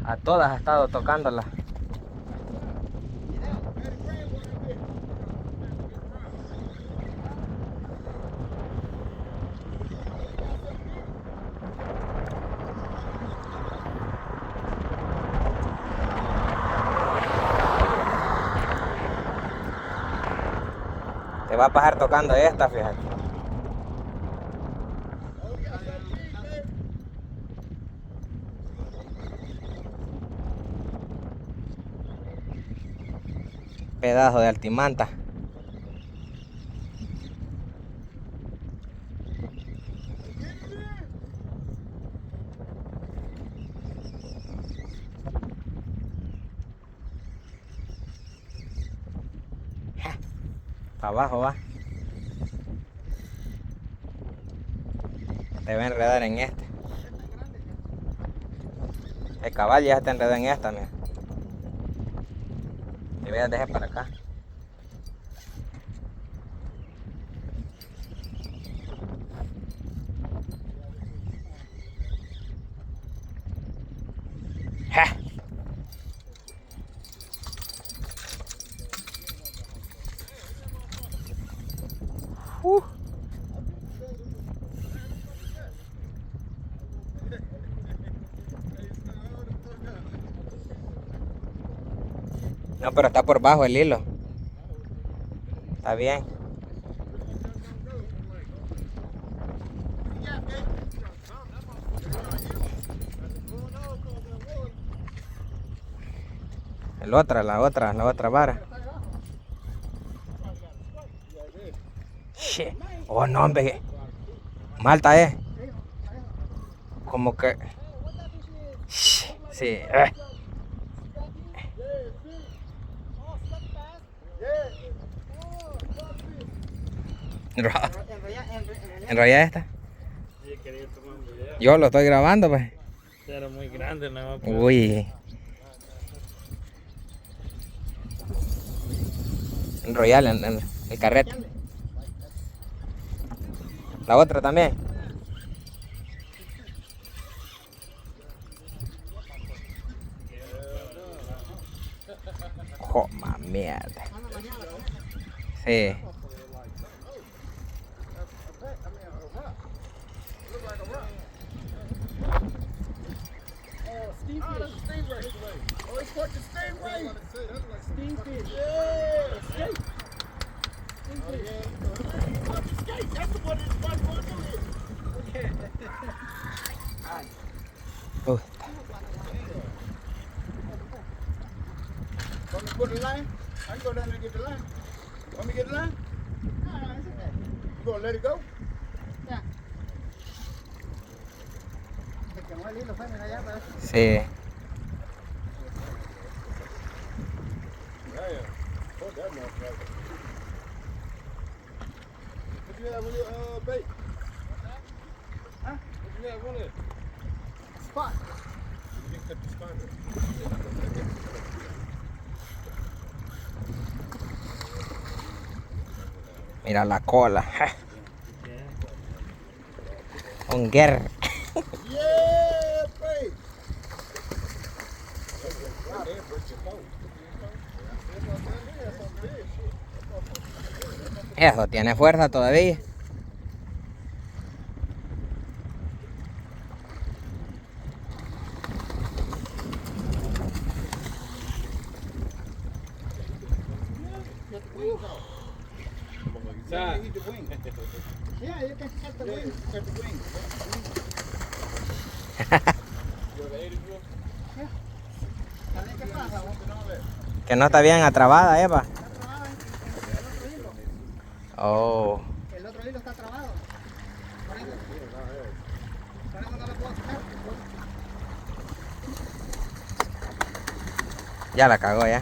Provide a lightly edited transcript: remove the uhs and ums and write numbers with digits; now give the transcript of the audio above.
A todas ha estado tocándola. Te va a pasar tocando esta, fíjate. Pedazo de altimanta. Para abajo va. Te va a enredar en este. El caballo ya te enredó en esta, mira. Y voy a dejar para acá. ¡Ja! No, pero está por bajo el hilo. Está bien. La otra vara. Shit. Oh, no, hombre. Malta, como que... Shit. Sí. Enrolla esta. Yo lo estoy grabando, pues. Era muy grande, ¿no? Uy. Enrollar en el carrete. La otra también. Joma mierda. Sí. Want me to put the line? I can go down there and get the line. Want me to get the line? No, it's okay. You gonna let it go? Yeah. Se quemó el hilo, fue, mira allá, pero... Sí. Hold that motherfucker. What you have on your bait? Huh? What you have on it? Spot. You can cut the spot. Mira la cola. Un guerra. Yeah, babe. Eso tiene fuerza todavía. Yeah, you the wing. Yeah, you can cut the wing. Cut the wing. ¿Qué pasa? Que no está bien atrabada, Eva. Está trabado el otro hilo. Oh. El otro hilo está trabado. Por eso no lo puedo quitar. Ya la cagó ya.